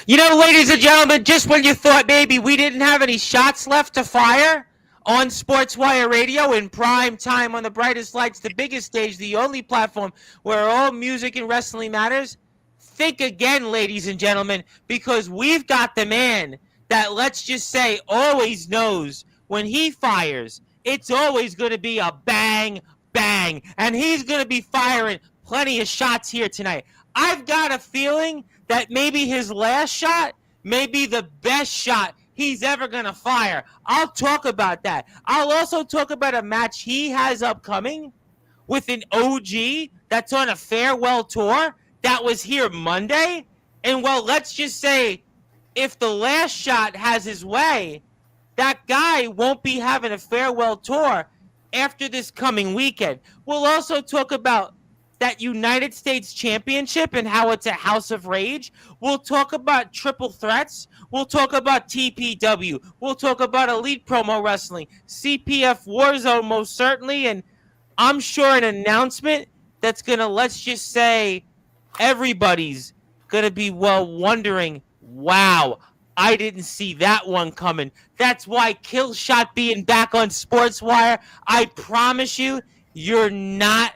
You know, ladies and gentlemen, just when you thought maybe we didn't have any shots left to fire on Sportswire Radio in prime time on the brightest lights, the biggest stage, the only platform where all music and wrestling matters, think again, ladies and gentlemen, because we've got the man that, let's just say, always knows when he fires, it's always going to be a bang, bang, and he's going to be firing plenty of shots here tonight. I've got a feeling that maybe his last shot may be the best shot he's ever going to fire. I'll talk about that. I'll also talk about a match he has upcoming with an OG that's on a farewell tour that was here Monday. And, well, let's just say if the last shot has his way, that guy won't be having a farewell tour after this coming weekend. We'll also talk about that United States Championship and how it's a house of rage. We'll talk about triple threats. We'll talk about TPW. We'll talk about Elite Promo Wrestling, CPF Warzone most certainly, and I'm sure an announcement that's going to, let's just say, everybody's going to be wondering, wow, I didn't see that one coming. That's why Killshot being back on Sportswire, I promise you, you're not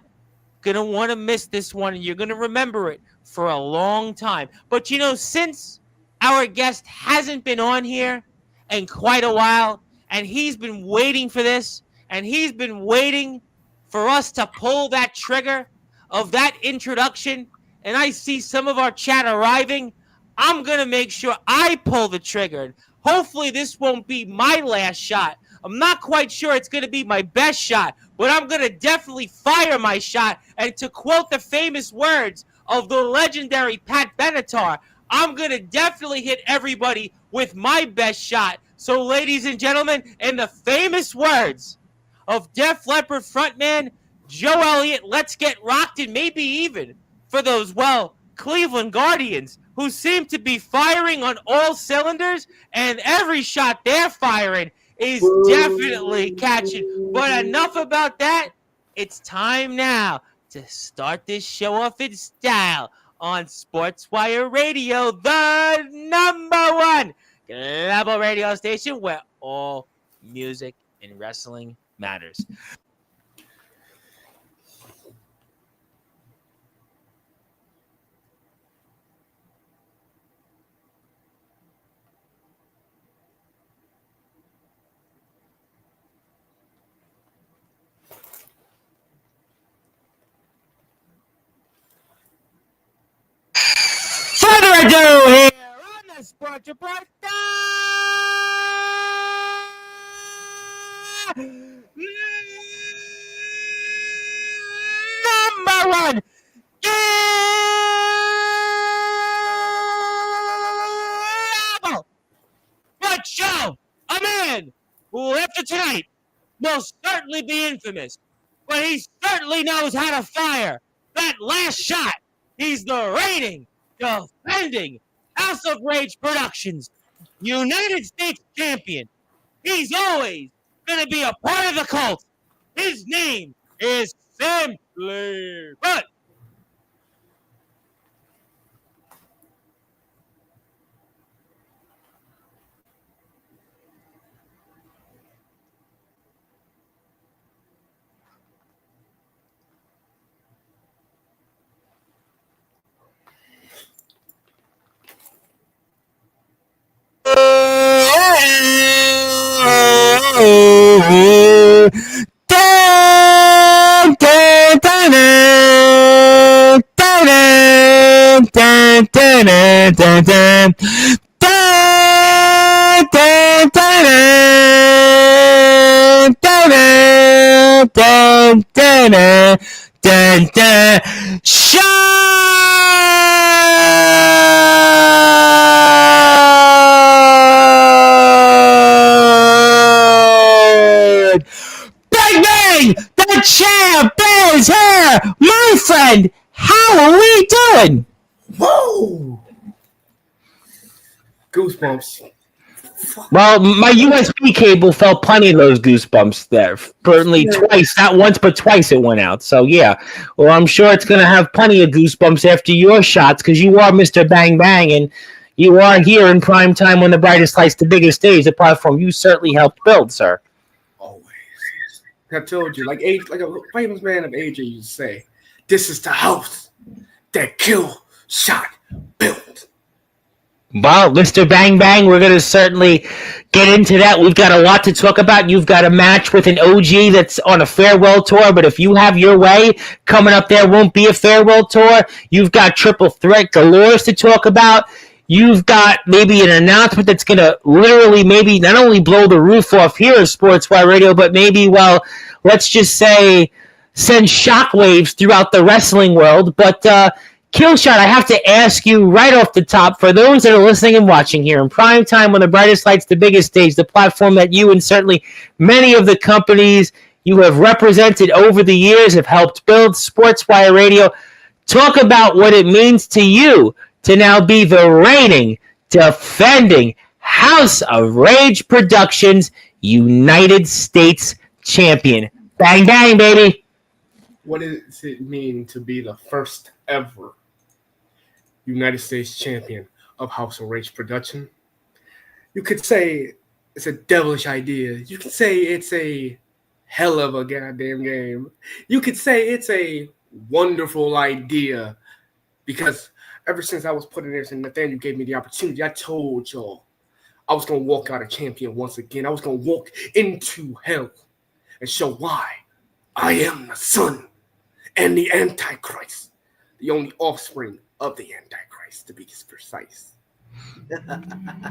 going to want to miss this one, and you're going to remember it for a long time. But, you know, since our guest hasn't been on here in quite a while, and he's been waiting for this, and he's been waiting for us to pull that trigger of that introduction, and I see some of our chat arriving, I'm going to make sure I pull the trigger. Hopefully this won't be my last shot. I'm not quite sure it's going to be my best shot, but I'm going to definitely fire my shot. And to quote the famous words of the legendary Pat Benatar, I'm going to definitely hit everybody with my best shot. So, ladies and gentlemen, in the famous words of Def Leppard frontman Joe Elliott, let's get rocked, and maybe even for those, well, Cleveland Guardians, who seem to be firing on all cylinders, and every shot they're firing is definitely catching. But enough about that. It's time now to start this show off in style on Sportswire Radio, the #1 global radio station where all music and wrestling matters. Further ado here on the Sports Report, #1 global sports show. A man who, after tonight, will certainly be infamous, but he certainly knows how to fire that last shot. He's the reigning, defending House of Rage Productions United States champion. He's always going to be a part of the cult. His name is Simply Bud. Big Bang, the champ is here, my friend. How are we doing? Whoa! Goosebumps. Well, my USB cable felt plenty of those goosebumps there. Certainly twice, not once, but twice it went out. So, yeah. Well, I'm sure it's going to have plenty of goosebumps after your shots because you are Mr. Bang Bang. And, you are here in prime time on the brightest lights, the biggest stage, the platform you certainly helped build, sir. Always. I told you, like a famous man of AJ used to say, this is the house that Killshot built. Well, Mr. Bang Bang, we're going to certainly get into that. We've got a lot to talk about. You've got a match with an OG that's on a farewell tour, but if you have your way, coming up there won't be a farewell tour. You've got triple threat galores to talk about. You've got maybe an announcement that's going to literally maybe not only blow the roof off here at Sportswire Radio, but maybe, well, let's just say send shockwaves throughout the wrestling world. But Killshot, I have to ask you right off the top, for those that are listening and watching here in prime time on the brightest lights, the biggest stage, the platform that you and certainly many of the companies you have represented over the years have helped build, Sportswire Radio, talk about what it means to you to now be the reigning, defending House of Rage Productions United States champion. Bang, bang, baby. What does it mean to be the first ever United States champion of House of Rage Production? You could say it's a devilish idea. You could say it's a hell of a goddamn game. You could say it's a wonderful idea, because ever since I was put in there and Nathaniel gave me the opportunity, I told y'all I was going to walk out a champion once again. I was going to walk into hell and show why I am the son and the Antichrist, the only offspring of the Antichrist, to be precise.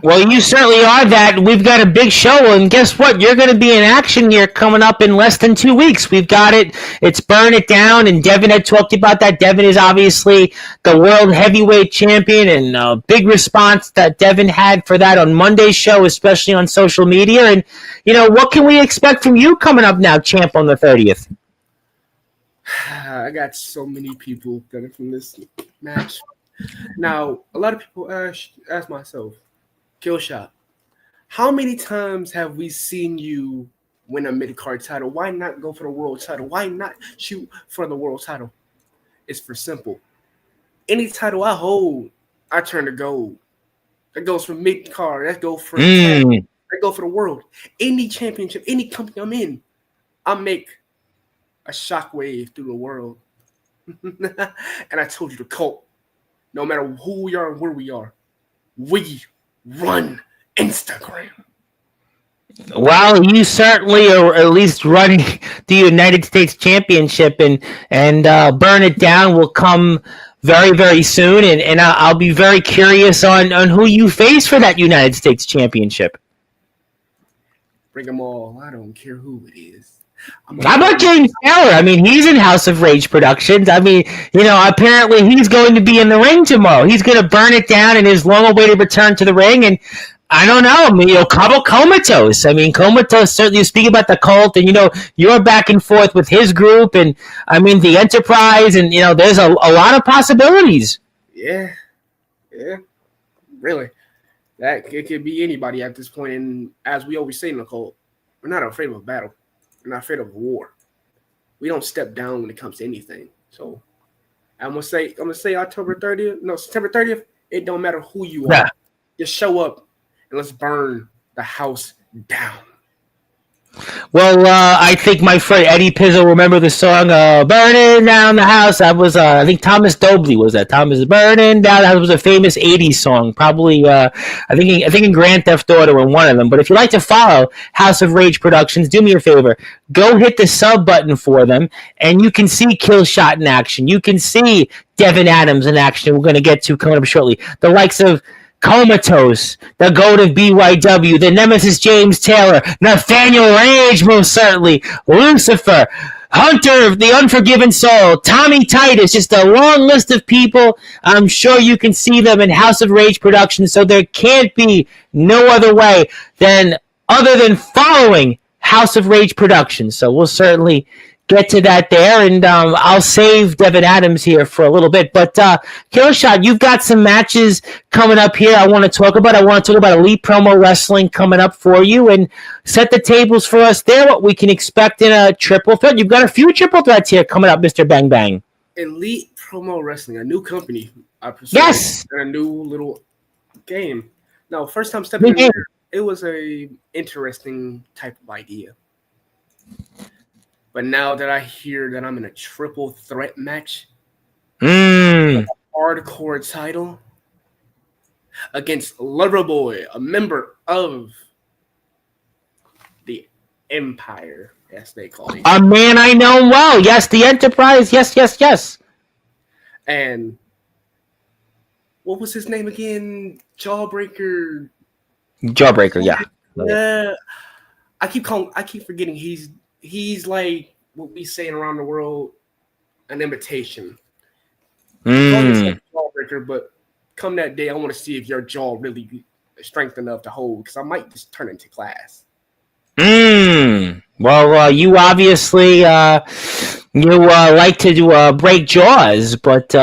Well, you certainly are that. We've got a big show, and guess what? You're going to be in action here coming up in less than 2 weeks. We've got it. It's Burn It Down, and Devin had talked about that. Devin is obviously the world heavyweight champion, and a big response that Devin had for that on Monday's show, especially on social media. And, you know, what can we expect from you coming up now, champ, on the 30th? I got so many people coming from this match. Now, a lot of people ask myself, Killshot, how many times have we seen you win a mid-card title? Why not go for the world title? Why not shoot for the world title? It's for simple. Any title I hold, I turn to gold. That goes for mid-card. That goes for that go for the world. Any championship, any company I'm in, I make a shockwave through the world. And I told you, the cult, no matter who we are and where we are, we run Instagram. Well, you certainly are at least running the United States Championship, and Burn It Down will come very, very soon, and I'll be very curious on who you face for that United States Championship. Bring them all. I don't care who it is. How about James Taylor? I mean, he's in House of Rage Productions. I mean, you know, apparently he's going to be in the ring tomorrow. He's going to burn it down in his long-awaited return to the ring. And I don't know, I mean, you know, Comatose. I mean, Comatose, certainly, you speak about the cult, and, you know, you're back and forth with his group, and, I mean, the Enterprise, and, you know, there's a lot of possibilities. Yeah, really. That it could be anybody at this point. And as we always say in the cult, we're not afraid of a battle. We're not afraid of war. We don't step down when it comes to anything. So I'm gonna say September 30th. It don't matter who you are. Just show up and let's burn the house down. Well, I think my friend Eddie Pizzo remember the song "Burning Down the House." That was, I think Thomas Dobley was that. Thomas Burning Down. That was a famous '80s song. Probably, I think in Grand Theft Auto were one of them. But if you'd like to follow House of Rage Productions, do me a favor. Go hit the sub button for them, and you can see Killshot in action. You can see Devin Adams in action. We're going to get to coming up shortly. The likes of Comatose, the GOAT of BYW, the Nemesis James Taylor, Nathaniel Rage, most certainly, Lucifer, Hunter, the Unforgiven Soul, Tommy Titus, just a long list of people. I'm sure you can see them in House of Rage Productions, so there can't be no other way other than following House of Rage Productions. So we'll certainly get to that there, and I'll save Devin Adams here for a little bit. But Killshot, you've got some matches coming up here I want to talk about. I want to talk about Elite Promo Wrestling coming up for you, and set the tables for us there, what we can expect in a triple threat. You've got a few triple threats here coming up, Mr. Bang Bang. Elite Promo Wrestling, a new company I pursued, yes, and a new little game. No, first time stepping in there, it was a interesting type of idea. But now that I hear that I'm in a triple threat match, like a hardcore title against Loverboy, a member of the Empire, as they call it. A man I know well. Yes, the Enterprise. Yes. And what was his name again? Jawbreaker. Yeah. Yeah. I keep forgetting he's like what we say around the world, an imitation. Jawbreaker, but come that day, I want to see if your jaw really is strength enough to hold, because I might just turn into glass. Well, you obviously like to break jaws, but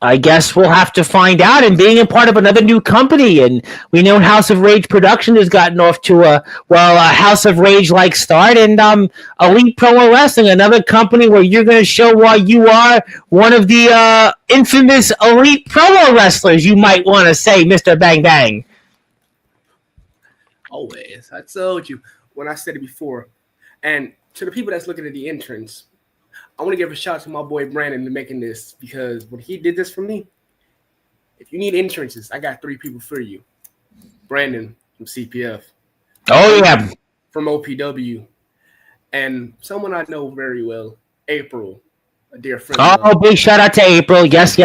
I guess we'll have to find out. And being a part of another new company, and we know House of Rage Production has gotten off to a House of Rage-like start, and Elite Pro Wrestling, another company where you're going to show why you are one of the infamous Elite Pro Wrestlers, you might want to say, Mr. Bang Bang. Always. I told you when I said it before. And to the people that's looking at the entrance, I want to give a shout out to my boy Brandon for making this, because when he did this for me, if you need entrances, I got 3 people for you. Brandon from CPF. Oh, yeah. From OPW. And someone I know very well, April, a dear friend. Oh, big shout out to April. Yes.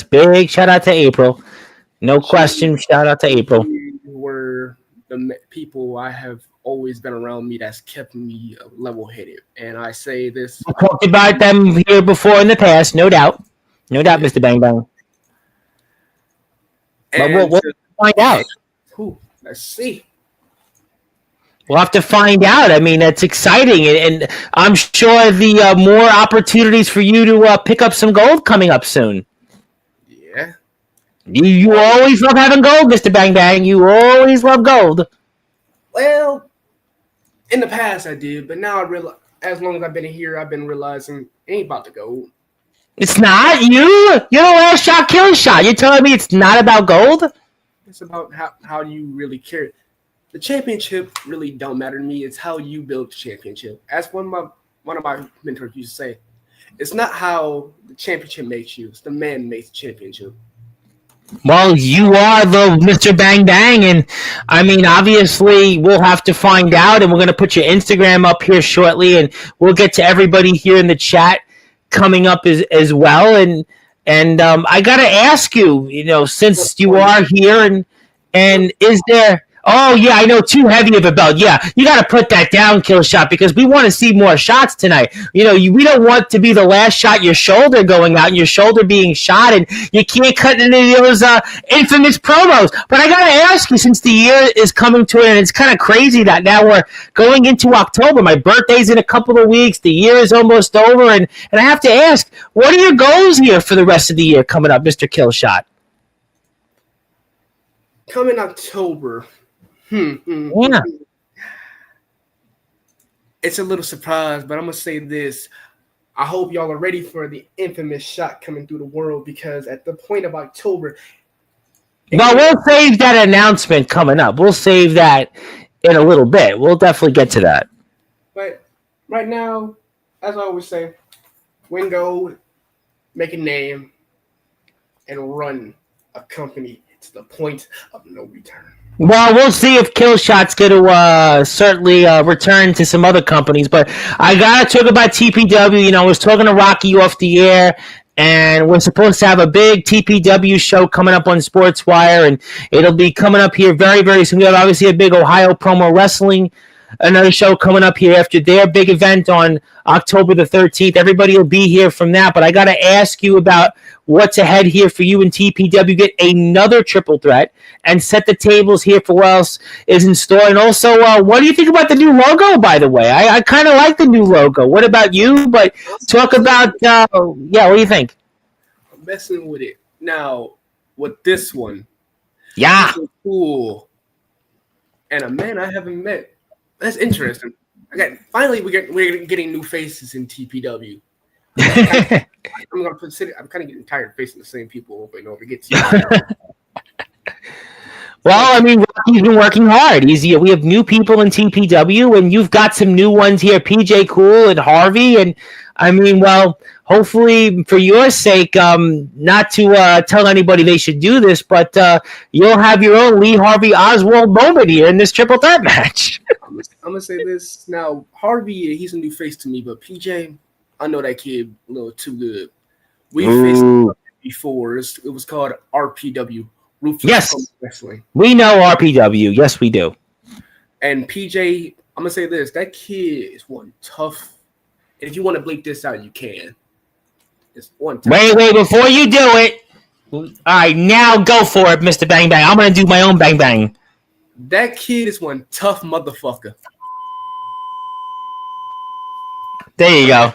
Big shout out to April. No question. Shout out to April. Were the people I have always been around me that's kept me level-headed. And I say this. I talked about them here before in the past, no doubt. No doubt, Mr. Bang Bang. But we'll find out. Let's see. We'll have to find out. I mean, it's exciting. And I'm sure the more opportunities for you to pick up some gold coming up soon. Yeah. You always love having gold, Mr. Bang Bang. You always love gold. Well, in the past I did, but now I realize, as long as I've been here, I've been realizing it ain't about the gold. It's not? You're the last shot Killshot. You're telling me it's not about gold? It's about how you really care. The championship really don't matter to me. It's how you build the championship. As one of my mentors used to say, it's not how the championship makes you. It's the man who makes the championship. Well, you are the Mr. Bang Bang, and I mean, obviously, we'll have to find out, and we're going to put your Instagram up here shortly, and we'll get to everybody here in the chat coming up as well, and I got to ask you, since you are here, and is there... Oh, yeah, I know, too heavy of a belt. Yeah, you got to put that down, Killshot, because we want to see more shots tonight. We don't want to be the last shot, your shoulder going out and your shoulder being shot, and you can't cut any of those infamous promos. But I got to ask you, since the year is coming to an end, it's kind of crazy that now we're going into October. My birthday's in a couple of weeks. The year is almost over, and I have to ask, what are your goals here for the rest of the year coming up, Mr. Killshot? Coming October... Yeah. It's a little surprise, but I'm going to say this. I hope y'all are ready for the infamous shot coming through the world, because at the point of October... Well, we'll save that announcement coming up. We'll save that in a little bit. We'll definitely get to that. But right now, as I always say, win gold, make a name, and run a company to the point of no return. Well, we'll see if Killshot's going to certainly return to some other companies. But I got to talk about TPW. I was talking to Rocky off the air, and we're supposed to have a big TPW show coming up on Sportswire, and it'll be coming up here very, very soon. We have obviously a big Ohio Promo Wrestling, another show coming up here after their big event on October the 13th. Everybody will be here from that. But I got to ask you about what's ahead here for you in TPW. Get another triple threat and set the tables here for what else is in store. And also, what do you think about the new logo, by the way? I kind of like the new logo. What about you? But talk about, what do you think? I'm messing with it. Now, with this one. Yeah. This is cool. And a man I haven't met. That's interesting. Finally, we're getting new faces in TPW. I'm kind of getting tired of facing the same people over and over again. Well, I mean, Rocky's been working hard. We have new people in TPW, and you've got some new ones here, PJ Cool and Harvey. And I mean, well, hopefully for your sake, not to tell anybody they should do this, but you'll have your own Lee Harvey Oswald moment here in this triple threat match. I'm gonna say this now. Harvey, he's a new face to me, but PJ, I know that kid a little too good. We faced him before. It was called RPW. Yes, Wrestling. We know RPW. Yes, we do. And PJ, I'm gonna say this: that kid is one tough. And if you want to bleep this out, you can. It's one tough. Wait! Before you do it, all right, now go for it, Mr. Bang Bang. I'm gonna do my own bang bang. That kid is one tough motherfucker. There you go.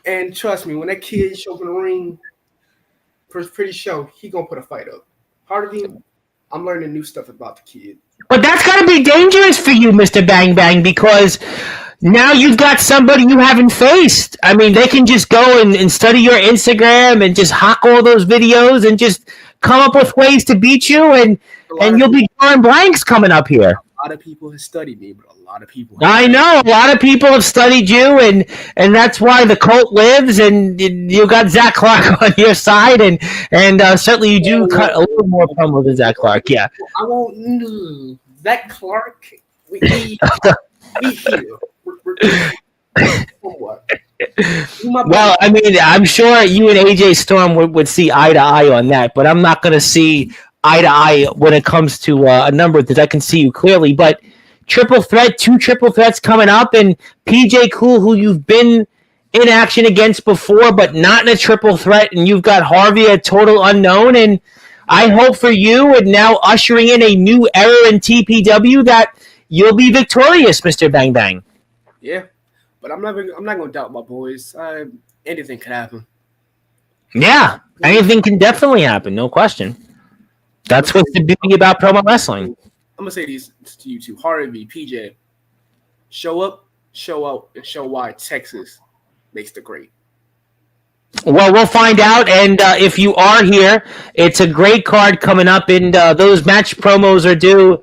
And trust me, when that kid shows up in the ring, pretty sure he gonna put a fight up. Harvey, I'm learning new stuff about the kid. But that's gotta be dangerous for you, Mr. Bang Bang, because now you've got somebody you haven't faced. I mean, they can just go and study your Instagram and just hack all those videos and just come up with ways to beat you, and you'll be drawing blanks coming up here. A lot of people have studied me, but a lot of people. I know a lot of people have studied you, and that's why the cult lives. And you got Zach Clark on your side, and certainly you do cut a little more promo than Zach Clark. Yeah, I won't. Zach Clark, we here. What? Well, I mean, I'm sure you and AJ Storm would see eye to eye on that, but I'm not going to see eye to eye when it comes to a number of things. I can see you clearly, but triple threat, 2 triple threats coming up, and PJ Cool, who you've been in action against before, but not in a triple threat, and you've got Harvey, a total unknown, and I hope for you, and now ushering in a new era in TPW, that you'll be victorious, Mr. Bang Bang. Yeah, but I'm not gonna doubt my boys. Anything could happen. Yeah, anything can definitely happen, no question. That's what's the beauty about promo wrestling. I'm gonna say these to you two, Harvey, PJ. Show up, show out, and show why Texas makes the great. Well, we'll find out, and if you are here, it's a great card coming up, and those match promos are due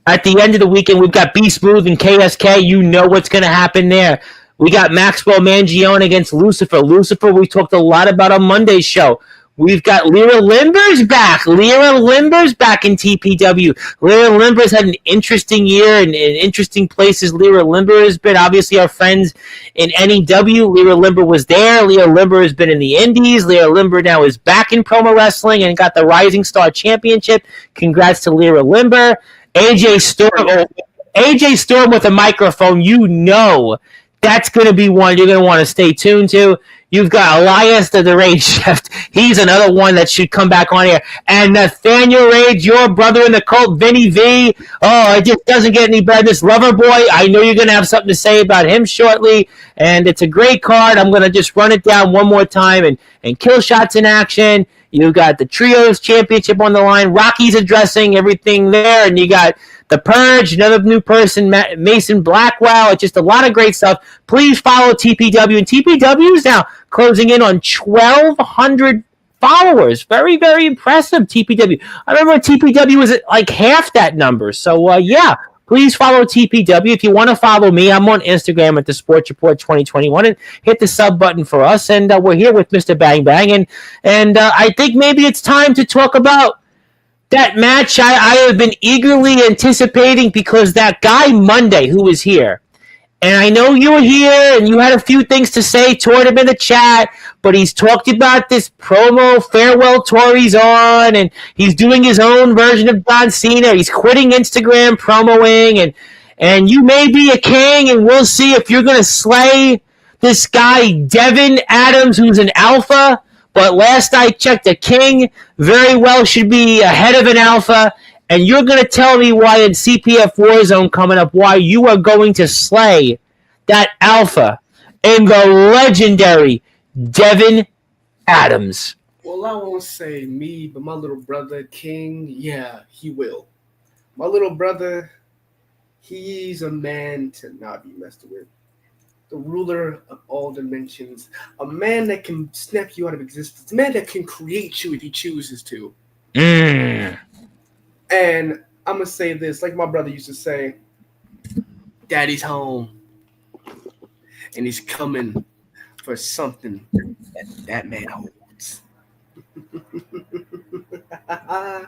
at the end of the weekend. We've got B Smooth and KSK. You know what's going to happen there. We got Maxwell Mangione against Lucifer. Lucifer, we talked a lot about on Monday's show. We've got Lyra Limbers back. Lyra Limbers back in TPW. Lyra Limbers had an interesting year in interesting places. Lyra Limber has been obviously our friends in NEW. Lyra Limber was there. Lyra Limber has been in the Indies. Lyra Limber now is back in promo wrestling and got the Rising Star Championship. Congrats to Lyra Limber. AJ Storm with a microphone. You know that's going to be one you're going to want to stay tuned to. You've got Elias the Rage Chef. He's another one that should come back on here. And Nathaniel Rage, your brother in the cult, Vinny V. Oh, it just doesn't get any better. This Lover Boy, I know you're going to have something to say about him shortly. And it's a great card. I'm going to just run it down one more time. And Killshot's in action. You got the Trios Championship on the line. Rocky's addressing everything there. And you got The Purge, another new person, Mason Blackwell. It's just a lot of great stuff. Please follow TPW. And TPW is now closing in on 1,200 followers. Very, very impressive, TPW. I remember TPW was at like half that number. So, yeah, please follow TPW. If you want to follow me, I'm on Instagram at the Sports Report 2021, and hit the sub button for us. And we're here with Mr. Bang Bang. And I think maybe it's time to talk about that match I have been eagerly anticipating, because that guy Monday who was here, and I know you were here and you had a few things to say toward him in the chat, but he's talked about this promo farewell tour he's on, and he's doing his own version of John Cena. He's quitting Instagram promoing, and you may be a king, and we'll see if you're going to slay this guy Devin Adams, who's an alpha. But last I checked, a king very well should be ahead of an alpha. And you're going to tell me why in CPF Warzone coming up, why you are going to slay that alpha in the legendary Devin Adams. Well, I won't say me, but my little brother, King, yeah, he will. My little brother, he's a man to not be messed with. The ruler of all dimensions, a man that can snap you out of existence, a man that can create you if he chooses to. And I'm gonna say this, like my brother used to say, "Daddy's home, and he's coming for something that man holds."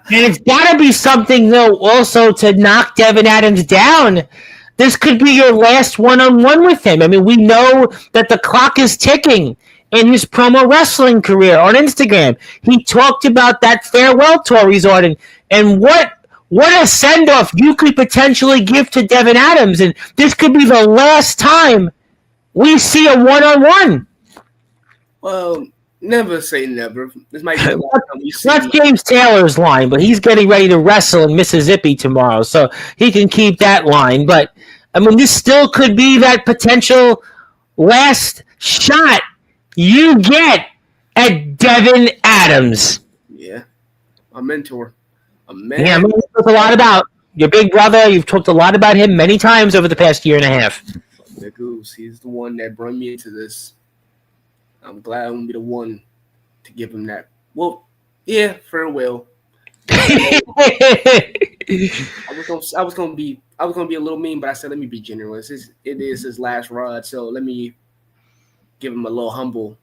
And it's got to be something, though, also to knock Devin Adams down. This could be your last one-on-one with him. I mean, we know that the clock is ticking in his promo wrestling career on Instagram. He talked about that farewell tour he's on, and what a send-off you could potentially give to Devin Adams. And this could be the last time we see a one-on-one. Well, never say never. This might be the last time we see That's James Taylor's line, but he's getting ready to wrestle in Mississippi tomorrow, so he can keep that line. But, I mean, this still could be that potential last shot you get at Devin Adams. Yeah, a mentor. A man. Yeah, I mean, you've talked a lot about your big brother. You've talked a lot about him many times over the past year and a half. The Goose, he's the one that brought me into this. I'm glad I'm gonna be the one to give him that. Well, yeah, farewell. I was gonna be a little mean, but I said let me be generous. It is his last ride, so let me give him a little humble.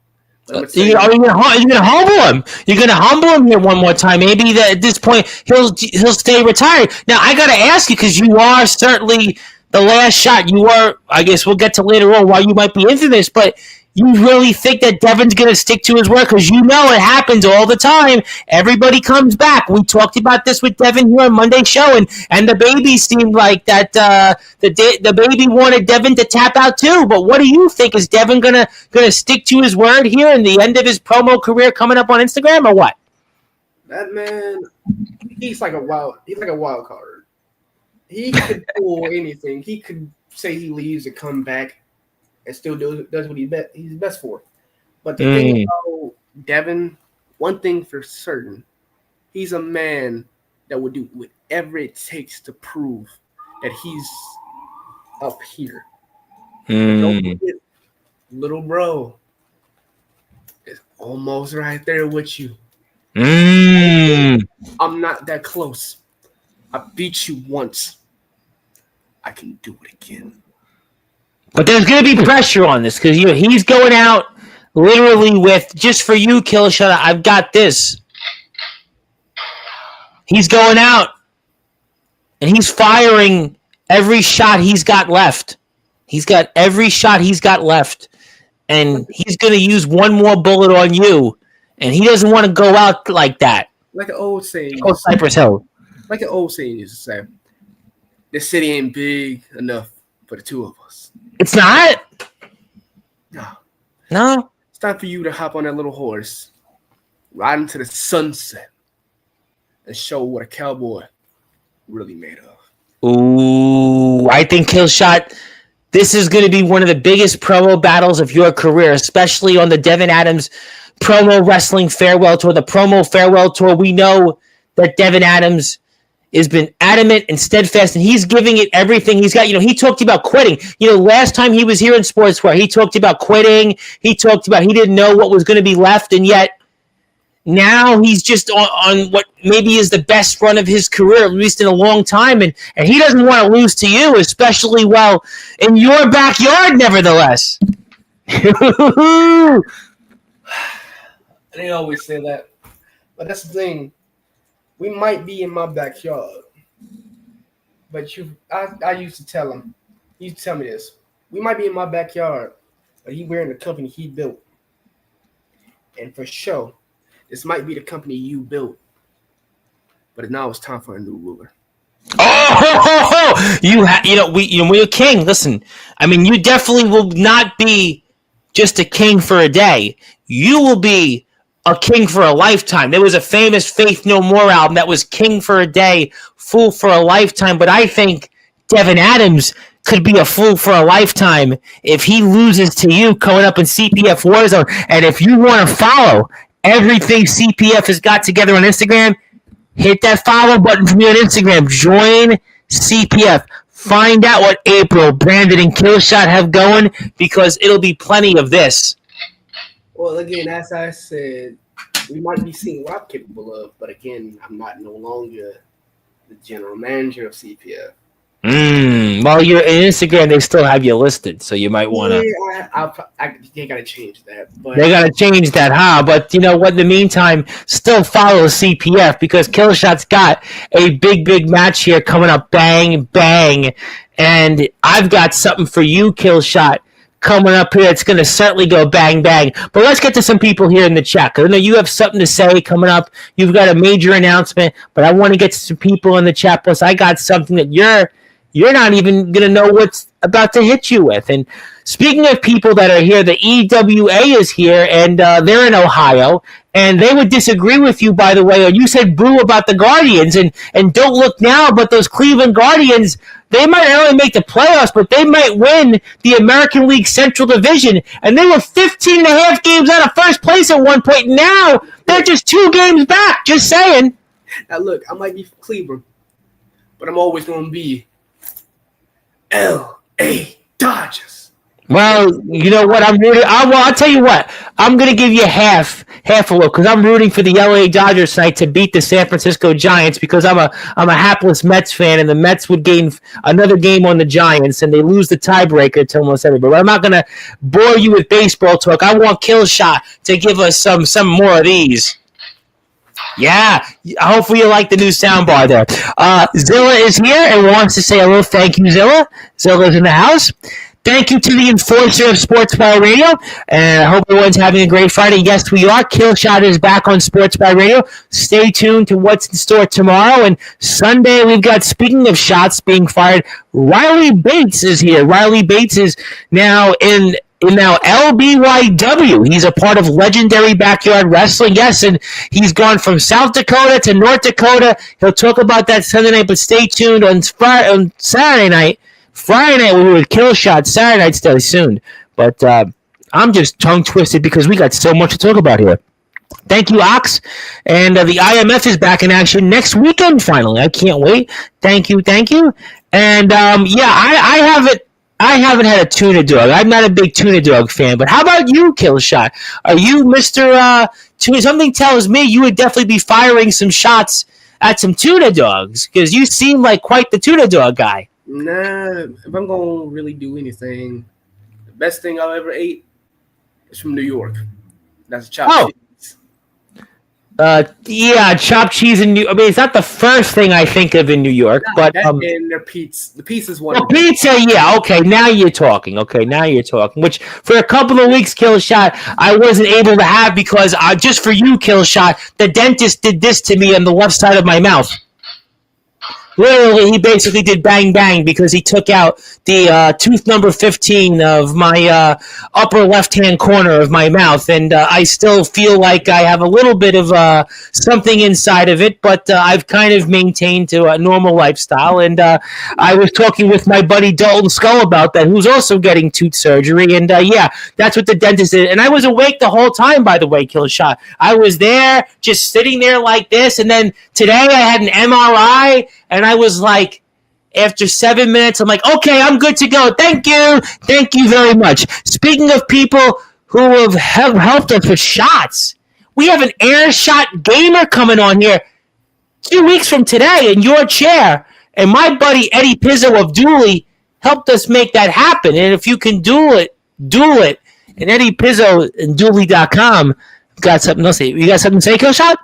You're gonna humble him. You're gonna humble him here one more time. Maybe that at this point he'll stay retired. Now I gotta ask you, because you are certainly the last shot. You are. I guess we'll get to later on why you might be into this, but you really think that Devin's going to stick to his word? Because you know it happens all the time. Everybody comes back. We talked about this with Devin here on Monday's show, and the baby seemed like that the baby wanted Devin to tap out too. But what do you think? Is Devin gonna stick to his word here in the end of his promo career coming up on Instagram, or what? That man, he's like a wild card. He could pull anything. He could say he leaves and come back and still does what he's best for. But the thing about Devin, one thing for certain, he's a man that would do whatever it takes to prove that he's up here. Don't forget, little bro is almost right there with you. I'm not that close. I beat you once. I can do it again. But there's going to be pressure on this because he's going out literally with, just for you, Killshot, I've got this. He's going out and he's firing every shot he's got left. He's got every shot he's got left. And he's going to use one more bullet on you. And he doesn't want to go out like that. Like an old saying. Oh, Cypress Hill. Like an old saying used to say, this city ain't big enough for the two of us. It's not? No. It's time for you to hop on that little horse, ride into the sunset, and show what a cowboy really made of. Ooh, I think Killshot, this is going to be one of the biggest promo battles of your career, especially on the Devin Adams promo wrestling farewell tour. The promo farewell tour, we know that Devin Adams has been adamant and steadfast, and he's giving it everything he's got. He talked about quitting. Last time he was here in Sportzwire, he talked about quitting. He talked about he didn't know what was going to be left, and yet now he's just on what maybe is the best run of his career, at least in a long time, and he doesn't want to lose to you, especially, well, in your backyard, nevertheless. They always say that, but that's the thing. We might be in my backyard, but I used to tell him. He used to tell me this. We might be in my backyard, but he wearing the company he built. And for sure, this might be the company you built. But now it's time for a new ruler. We're a king. Listen, I mean, you definitely will not be just a king for a day. You will be a king for a lifetime. There was a famous Faith No More album that was king for a day, fool for a lifetime. But I think Devin Adams could be a fool for a lifetime if he loses to you coming up in CPF Warzone. And if you want to follow everything CPF has got together on Instagram, hit that follow button for me on Instagram. Join CPF. Find out what April, Brandon, and Killshot have going, because it'll be plenty of this. Well, again, as I said, we might be seeing what I'm capable of, but again, I'm not no longer the general manager of CPF. Well, you're in Instagram. They still have you listed, so you might want to. Yeah, they gotta change that. But They got to change that, huh? But you know what? In the meantime, still follow CPF because Killshot's got a big match here coming up. Bang, bang. And I've got something for you, Killshot, coming up here. It's going to certainly go bang, bang. But let's get to some people here in the chat. Because I know you have something to say coming up. You've got a major announcement. But I want to get to some people in the chat. Plus, I got something that you're not even going to know what's about to hit you with. And speaking of people that are here, the EWA is here, and they're in Ohio, and they would disagree with you, by the way. And you said boo about the Guardians, and don't look now, but those Cleveland Guardians, they might not only make the playoffs, but they might win the American League Central Division. And they were 15 and a half games out of first place at one point. Now they're just 2 games back, just saying. Now, look, I might be from Cleveland, but I'm always going to be L.A. Dodgers. Well, you know what? I'll tell you what. I'm going to give you half a look because I'm rooting for the LA Dodgers tonight to beat the San Francisco Giants because I'm a hapless Mets fan, and the Mets would gain another game on the Giants, and they lose the tiebreaker to almost everybody. But I'm not going to bore you with baseball talk. I want Killshot to give us some more of these. Yeah, hopefully you like the new soundbar there. Zilla is here and wants to say hello. Thank you, Zilla. Zilla's in the house. Thank you to the enforcer of Sportswire Radio, and I hope everyone's having a great Friday. Yes, we are. Killshot is back on Sportswire Radio. Stay tuned to what's in store tomorrow. And Sunday, we've got, speaking of shots being fired, Riley Bates is here. Riley Bates is now in LBYW. He's a part of Legendary Backyard Wrestling. Yes, and he's gone from South Dakota to North Dakota. He'll talk about that Sunday night, but stay tuned on Saturday night. Friday night we were with Killshot. Saturday night stay soon. But I'm just tongue-twisted because we got so much to talk about here. Thank you, Ox. And the IMF is back in action next weekend, finally. I can't wait. Thank you. And, I haven't had a tuna dog. I'm not a big tuna dog fan, but how about you, Killshot? Are you Mr. Tuna? Something tells me you would definitely be firing some shots at some tuna dogs because you seem like quite the tuna dog guy. Nah, if I'm going to really do anything, the best thing I ever ate is from New York. That's chopped cheese. Chopped cheese in New. I mean, it's not the first thing I think of in New York, but and their pizza. The pizza's one. The pizza, yeah. Okay, now you're talking. Which for a couple of weeks, Killshot, I wasn't able to have because just for you, Killshot, the dentist did this to me on the left side of my mouth. Literally, he basically did bang bang because he took out the tooth number 15 of my upper left-hand corner of my mouth, and I still feel like I have a little bit of something inside of it, but I've kind of maintained to a normal lifestyle, and I was talking with my buddy Dalton Skull about that, who's also getting tooth surgery, and that's what the dentist did, and I was awake the whole time, by the way, Killshot. I was there, just sitting there like this, and then today I had an MRI, and I was like, after 7 minutes, I'm like, okay, I'm good to go. Thank you very much. Speaking of people who have helped us with shots, we have an air shot gamer coming on here 2 weeks from today in your chair, and my buddy Eddie Pizzo of Dooley helped us make that happen. And if you can duel it. And Eddie Pizzo and Dooley.com got something else. You got something to say, Killshot?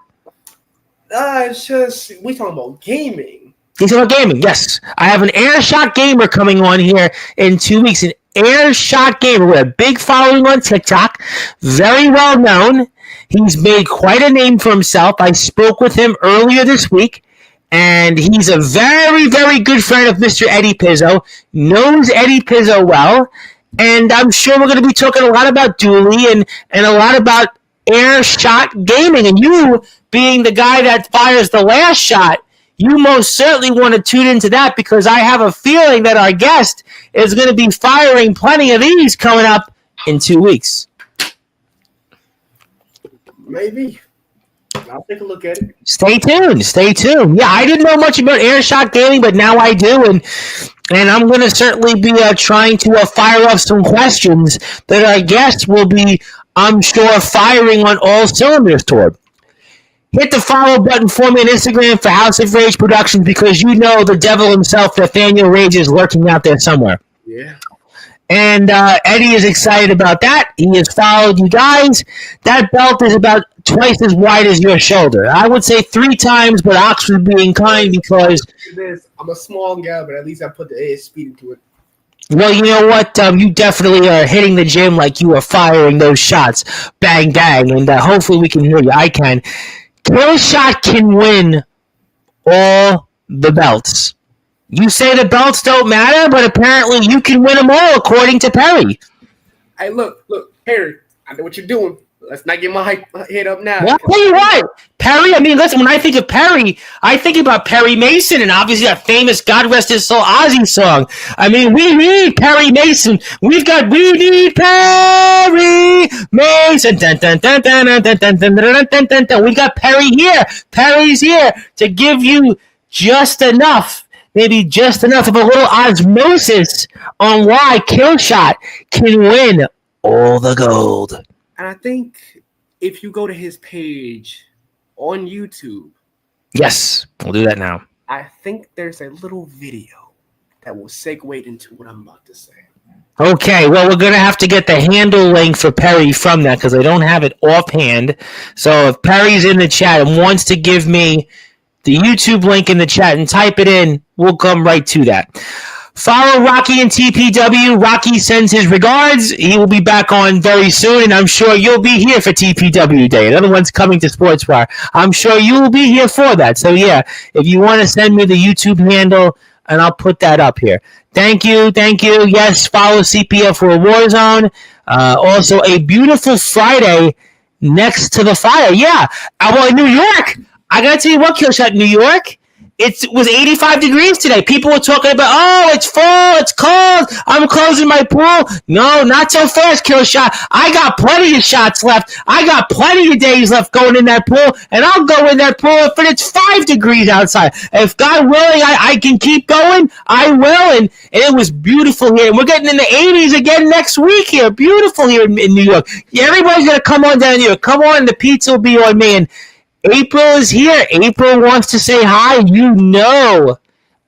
It's just we talking about gaming. He's about gaming, yes. I have an Airshot Gamer coming on here in 2 weeks. An Airshot Gamer with a big following on TikTok. Very well known. He's made quite a name for himself. I spoke with him earlier this week, and he's a very, very good friend of Mr. Eddie Pizzo. Knows Eddie Pizzo well, and I'm sure we're going to be talking a lot about Dooley and a lot about Airshot Gaming. And you, being the guy that fires the last shot, you most certainly want to tune into that because I have a feeling that our guest is going to be firing plenty of these coming up in 2 weeks. Maybe. I'll take a look at it. Stay tuned. Yeah, I didn't know much about Airshot Gaming, but now I do, and I'm going to certainly be trying to fire off some questions that our guest will be, I'm sure, firing on all cylinders toward. Hit the follow button for me on Instagram for House of Rage Productions because you know the devil himself, Nathaniel Rage, is lurking out there somewhere. Yeah. And Eddie is excited about that. He has followed you guys. That belt is about twice as wide as your shoulder. I would say 3 times, but Oxford being kind because... I'm a small guy, but at least I put the AS speed into it. Well, you know what? You definitely are hitting the gym like you are firing those shots. Bang, bang. And hopefully we can hear you. I can. Killshot can win all the belts. You say the belts don't matter, but apparently you can win them all, according to Perry. Hey, look, Harry, I know what you're doing. Let's not get my head up now. Well, I'll tell you what, Perry, I mean, listen, when I think of Perry, I think about Perry Mason and obviously that famous God Rest His Soul Ozzy song. I mean, we need Perry Mason. We need Perry Mason. Dun, dun, dun, dun, dun, dun, dun, dun, dun, dun, dun, dun. We got Perry here. Perry's here to give you just enough. Maybe just enough of a little osmosis on why Killshot can win all the gold. And I think if you go to his page on YouTube. Yes, we'll do that now. I think there's a little video that will segue into what I'm about to say. Okay, well, we're going to have to get the handle link for Perry from that because I don't have it offhand. So if Perry's in the chat and wants to give me the YouTube link in the chat and type it in, we'll come right to that. Follow Rocky and TPW. Rocky sends his regards. He will be back on very soon, and I'm sure you'll be here for TPW Day. Another one's coming to Sportswire. I'm sure you will be here for that. So, yeah, if you want to send me the YouTube handle, and I'll put that up here. Thank you. Yes, follow CPF for a Warzone. Also, a beautiful Friday next to the fire. Yeah, well, in New York, I got to tell you what, Killshot, New York, it was 85 degrees today. People were talking about, oh, it's fall, it's cold, I'm closing my pool. No, not so fast, Killshot. I got plenty of shots left. I got plenty of days left going in that pool, and I'll go in that pool if it's 5 degrees outside. If God willing, I can keep going, I will, and it was beautiful here. And we're getting in the 80s again next week here. Beautiful here in New York. Yeah, everybody's going to come on down here. Come on, the pizza will be on me, and April is here. April wants to say hi. You know,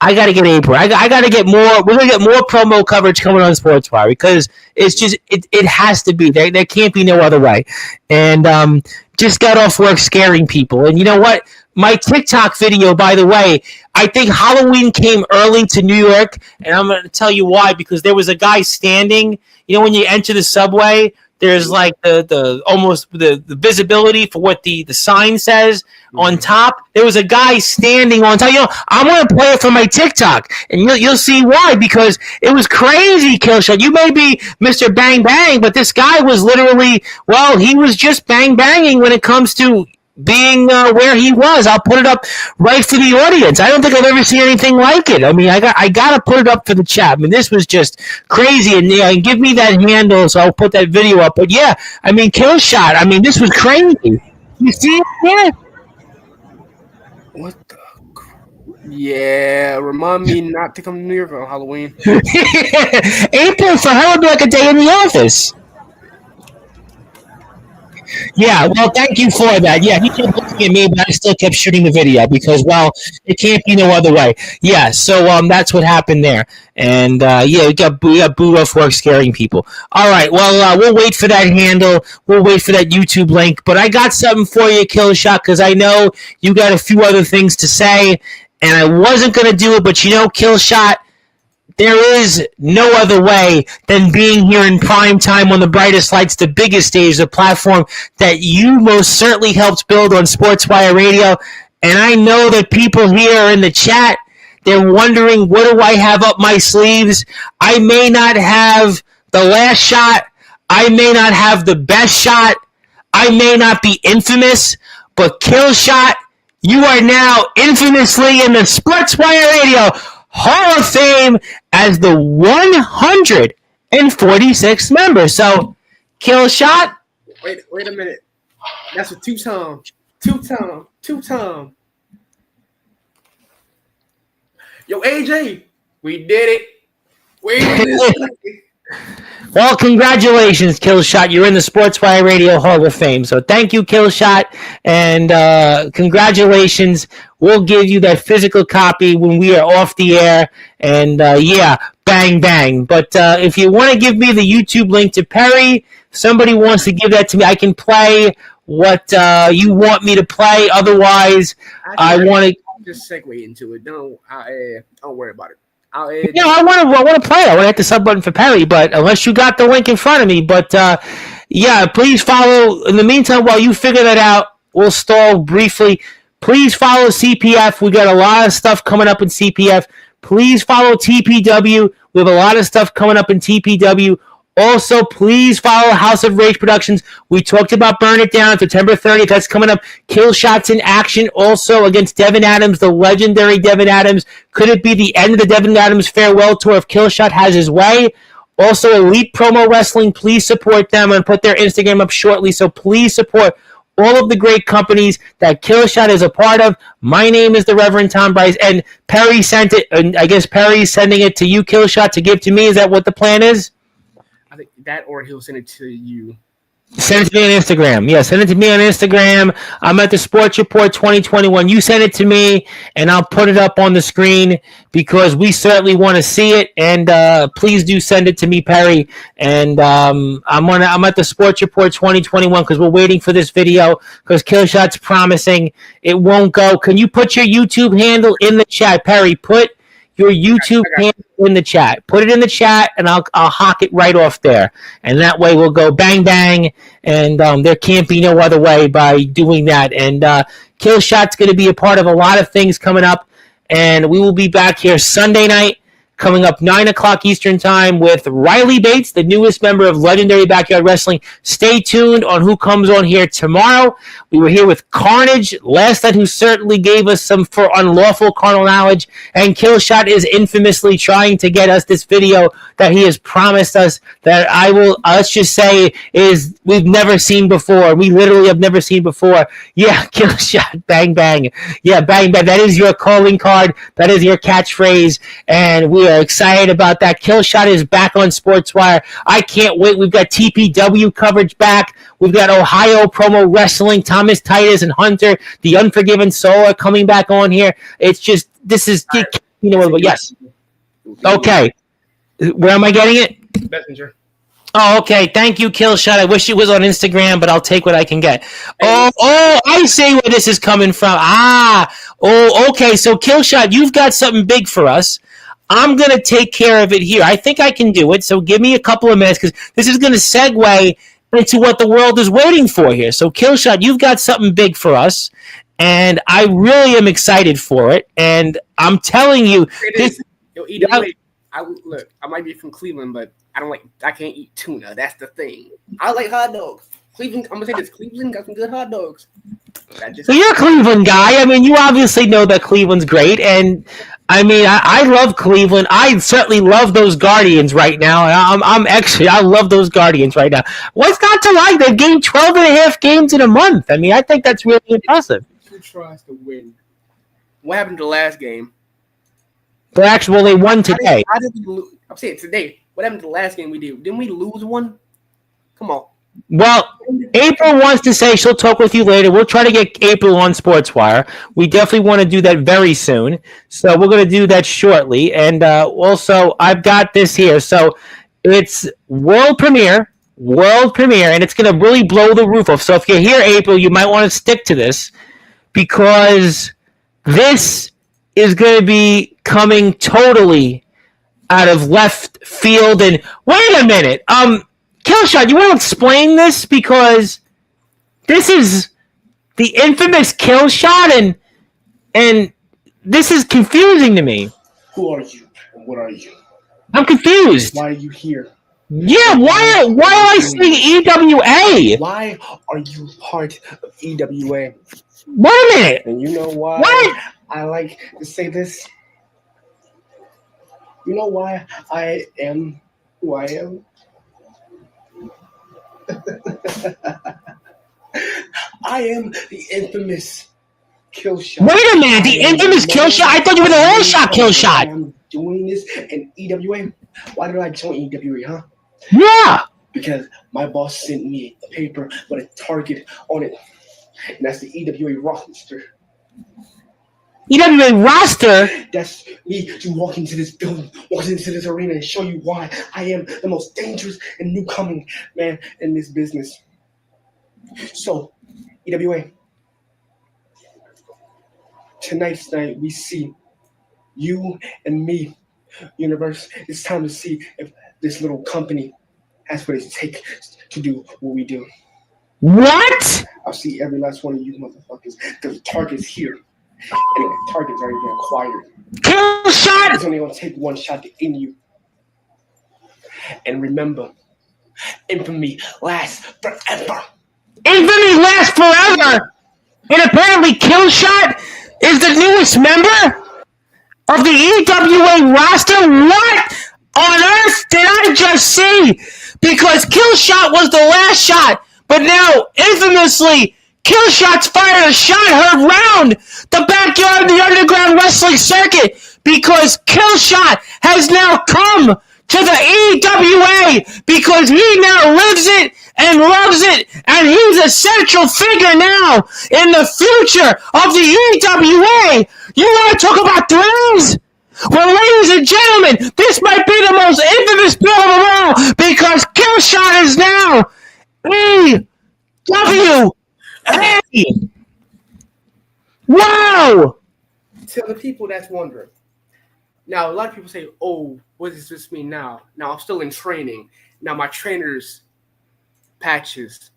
I got to get April. I got to get more. We're going to get more promo coverage coming on Sportswire because it's just, it has to be. There can't be no other way. And just got off work scaring people. And you know what? My TikTok video, by the way, I think Halloween came early to New York. And I'm going to tell you why. Because there was a guy standing, you know, when you enter the subway, there's like the almost the visibility for what the sign says on top. There was a guy standing on top. You know, I'm going to play it for my TikTok, and you'll see why, because it was crazy, Killshot. You may be Mr. Bang Bang, but this guy was literally, well, he was just bang banging when it comes to being where he was. I'll put it up right for the audience. I don't think I've ever seen anything like it. I mean, I got to put it up for the chat. I mean, this was just crazy. And give me that handle, so I'll put that video up. But yeah, I mean, Killshot. I mean, this was crazy. You see it? Yeah. What the? Yeah, remind me not to come to New York on Halloween. April for her would be like a day in the office. Yeah, well, thank you for that. Yeah, he kept looking at me, but I still kept shooting the video because, well, it can't be no other way. Yeah, so that's what happened there. And, yeah, we got booed off work scaring people. All right, well, we'll wait for that handle. We'll wait for that YouTube link. But I got something for you, Killshot, because I know you got a few other things to say, and I wasn't going to do it, but, you know, Killshot, there is no other way than being here in prime time on the brightest lights, the biggest stage, the platform that you most certainly helped build on Sportswire Radio. And I know that people here in the chat, they're wondering, what do I have up my sleeves? I may not have the last shot. I may not have the best shot. I may not be infamous, but Killshot, you are now infamously in the Sportswire Radio Hall of Fame as the 146th member. So, Killshot. Wait a minute. That's a two-time. Yo, AJ, we did it. Well, congratulations, Killshot. You're in the Sportswire Radio Hall of Fame. So thank you, Killshot, and congratulations. We'll give you that physical copy when we are off the air. And yeah, bang, bang. But if you want to give me the YouTube link to Perry, somebody wants to give that to me, I can play what you want me to play. Otherwise, I want to just segue into it. Don't worry about it. I want to play. I want to hit the sub button for Perry, but unless you got the link in front of me. But yeah, please follow. In the meantime, while you figure that out, we'll stall briefly. Please follow CPF. We got a lot of stuff coming up in CPF. Please follow TPW. We have a lot of stuff coming up in TPW. Also, please follow House of Rage Productions. We talked about Burn It Down, September 30th. That's coming up. Killshot's in action also against Devin Adams, the legendary Devin Adams. Could it be the end of the Devin Adams farewell tour if Killshot has his way? Also, Elite Promo Wrestling, please support them and put their Instagram up shortly. So please support all of the great companies that Killshot is a part of. My name is the Reverend Tom Bryce, and Perry sent it, and I guess Perry's sending it to you, Killshot, to give to me. Is that what the plan is? I think that, or he'll send it to you. Send it to me on Instagram. Yeah, send it to me on Instagram. I'm at the Sports Report 2021. You send it to me, and I'll put it up on the screen because we certainly want to see it. And please do send it to me, Perry. And I'm at the Sports Report 2021 because we're waiting for this video because Killshot's promising it won't go. Can you put your YouTube handle in the chat, Perry? Put your YouTube handle in the chat. Put it in the chat, and I'll hawk it right off there. And that way we'll go bang, bang, and there can't be no other way by doing that. And Killshot's going to be a part of a lot of things coming up, and we will be back here Sunday night, coming up 9 o'clock Eastern Time with Riley Bates, the newest member of Legendary Backyard Wrestling. Stay tuned on who comes on here tomorrow. We were here with Carnage last night, who certainly gave us some for unlawful carnal knowledge, and Killshot is infamously trying to get us this video that he has promised us that I will, let's just say, is we've never seen before. We literally have never seen before. Yeah, Killshot, bang, bang. Yeah, bang, bang. That is your calling card. That is your catchphrase, and we are excited about that. Killshot is back on Sportswire. I can't wait. We've got TPW coverage back. We've got Ohio Promo Wrestling, Thomas Titus and Hunter, the Unforgiven Soul are coming back on here. It's just, this is, you know, yes. Okay. Where am I getting it? Messenger. Oh, okay. Thank you, Killshot. I wish it was on Instagram, but I'll take what I can get. Oh, I see where this is coming from. Okay. So, Killshot, you've got something big for us. I'm going to take care of it here. I think I can do it, so give me a couple of minutes, because this is going to segue into what the world is waiting for here. So, Killshot, you've got something big for us, and I really am excited for it, and I'm telling you... Look, I might be from Cleveland, but I can't eat tuna. That's the thing. I like hot dogs. Cleveland, I'm going to say this, Cleveland got some good hot dogs. So you're a Cleveland guy. I mean, you obviously know that Cleveland's great, and I mean, I love Cleveland. I certainly love those Guardians right now. I love those Guardians right now. What's not to like? They've gained 12 and a half games in a month. I mean, I think that's really impressive. Who tries to win? What happened to the last game? They won today. How did we lose? I'm saying today. What happened to the last game we did? Didn't we lose one? Come on. Well, April wants to say she'll talk with you later. We'll try to get April on Sportswire. We definitely want to do that very soon. So we're going to do that shortly. And also, I've got this here. So it's world premiere, and it's going to really blow the roof off. So if you're here, April, you might want to stick to this, because this is going to be coming totally out of left field. And wait a minute. Killshot, you want to explain this? Because this is the infamous Killshot, and this is confusing to me. Who are you and what are you? I'm confused. Why are you here? Yeah, why am I saying EWA? Why are you part of EWA? Wait a minute. And you know why I like to say this? You know why I am who I am? I am the infamous Killshot. Wait a minute, the infamous Killshot? I thought you were the all-shot Killshot. I'm doing this in EWA. Why did I join EWA, huh? Yeah. Because my boss sent me a paper with a target on it, and that's the EWA roster. EWA roster? That's me to walk into this building, walk into this arena, and show you why I am the most dangerous and newcoming man in this business. So, EWA, tonight's night we see you and me, universe. It's time to see if this little company has what it takes to do what we do. What? I'll see every last one of you motherfuckers. The target's here. And the target's already been acquired. Killshot! It's only going to take one shot to end you. And remember, infamy lasts forever. Infamy lasts forever! And apparently Killshot is the newest member of the EWA roster? What on earth did I just see? Because Killshot was the last shot, but now, infamously, Killshot's fired a shot heard round the backyard of the underground wrestling circuit because Killshot has now come to the EWA because he now lives it and loves it, and he's a central figure now in the future of the EWA. You want to talk about thrills? Well, ladies and gentlemen, this might be the most infamous bill of them all because Killshot is now EWA. Wow! To the people that's wondering. Now, a lot of people say, oh, what does this mean now? Now, I'm still in training. Now, my trainers, Patches,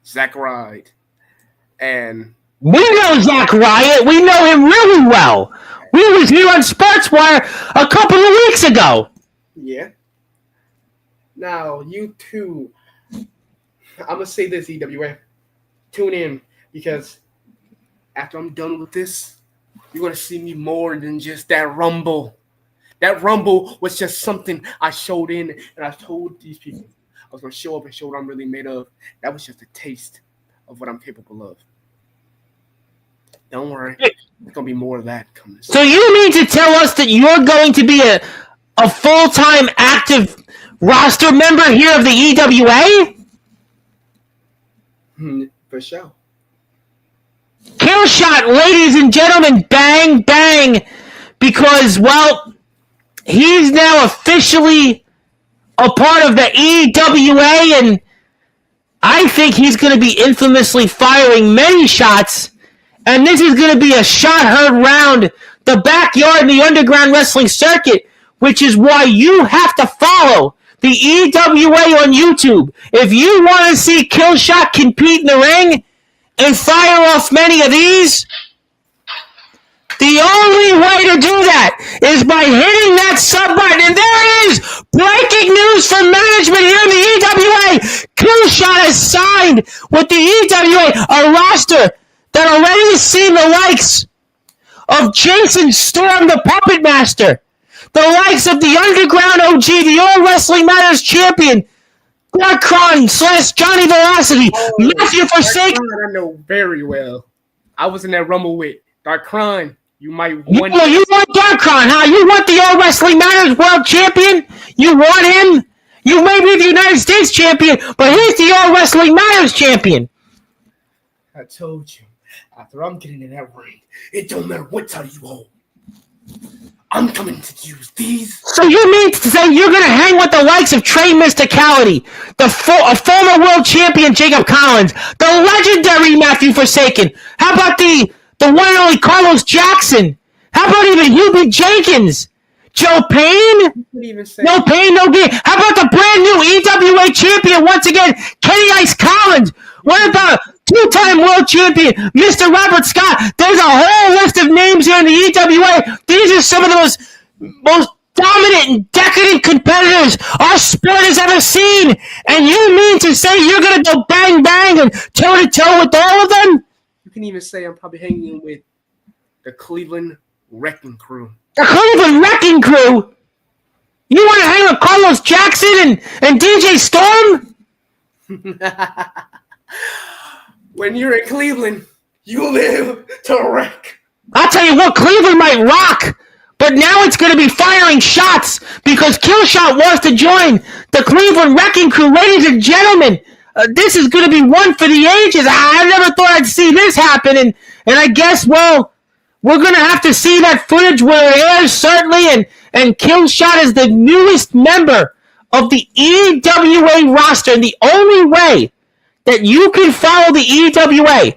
Zach Ride, and... We know Zach Riot. We know him really well. We was here on Sportzwire a couple of weeks ago. Yeah. Now, you two, I'm going to say this, EWA. Tune in, because after I'm done with this, you're going to see me more than just that Rumble. That Rumble was just something I showed in, and I told these people I was going to show up and show what I'm really made of. That was just a taste of what I'm capable of. Don't worry. There's going to be more of that coming. So you mean to tell us that you're going to be a full-time active roster member here of the EWA? For sure. Killshot, ladies and gentlemen, bang, bang, because, well, he's now officially a part of the EWA, and I think he's going to be infamously firing many shots, and this is going to be a shot heard round the backyard in the underground wrestling circuit, which is why you have to follow the EWA on YouTube. If you want to see Killshot compete in the ring and fire off many of these, the only way to do that is by hitting that sub button. And there it is! Breaking news from management here in the EWA. Killshot has signed with the EWA, a roster that already has seen the likes of Jason Storm, the Puppet Master, the likes of the Underground OG, the All Wrestling Matters champion, Darkron / Johnny Velocity, Matthew Forsaken. I know very well. I was in that Rumble with Darkron. You might want. You want Darkron, huh? You want the All Wrestling Matters World Champion? You want him? You may be the United States champion, but he's the All Wrestling Matters champion. I told you. After I'm getting in that ring, it don't matter what title you hold. I'm coming to use these. So you mean to say you're going to hang with the likes of Trey Mysticality, a former world champion Jacob Collins, the legendary Matthew Forsaken? How about the one and only Carlos Jackson? How about even Hubert Jenkins? Joe Payne? No pain, no gain. How about the brand new EWA champion once again, Kenny Ice Collins? What about two-time world champion, Mr. Robert Scott? There's a whole list of names here in the EWA. These are some of the most dominant and decadent competitors our sport has ever seen. And you mean to say you're going to go bang, bang and toe-to-toe with all of them? You can even say I'm probably hanging with the Cleveland Wrecking Crew. The Cleveland Wrecking Crew? You want to hang with Carlos Jackson and DJ Storm? When you're in Cleveland, you live to wreck. I'll tell you what, Cleveland might rock, But now it's going to be firing shots because Killshot wants to join the Cleveland Wrecking Crew. Ladies and gentlemen, this is going to be one for the ages. I never thought I'd see this happen. And I guess, well, we're going to have to see that footage where it airs, certainly. And Killshot is the newest member of the EWA roster. And the only way that you can follow the EWA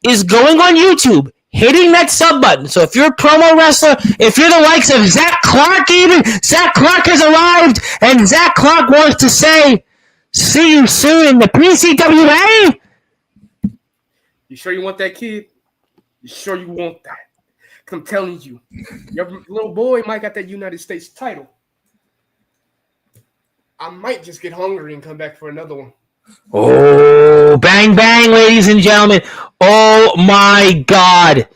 is going on YouTube, hitting that sub button. So if you're a promo wrestler, if you're the likes of Zach Clark even, Zach Clark has arrived, and Zach Clark wants to say, see you soon in the PCWA. You sure you want that, kid? You sure you want that? Because I'm telling you, your little boy might got that United States title. I might just get hungry and come back for another one. Oh, bang, bang, ladies and gentlemen. Oh, my God.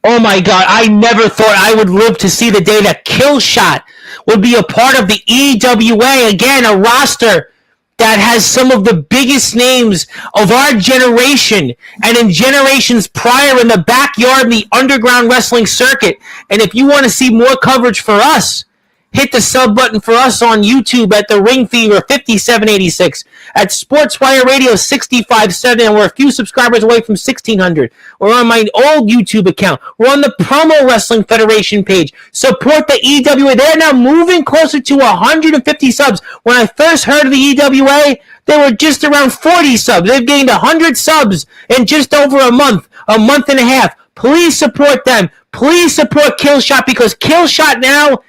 Oh, my God. I never thought I would live to see the day that Killshot would be a part of the EWA. Again, a roster that has some of the biggest names of our generation and in generations prior in the backyard in the underground wrestling circuit. And if you want to see more coverage for us, hit the sub button for us on YouTube at the Ring Fever 5786, at Sportswire Radio 657, and we're a few subscribers away from 1600. We're on my old YouTube account. We're on the Promo Wrestling Federation page. Support the EWA. They're now moving closer to 150 subs. When I first heard of the EWA, they were just around 40 subs. They've gained 100 subs in just over a month and a half. Please support them. Please support Killshot, because Killshot now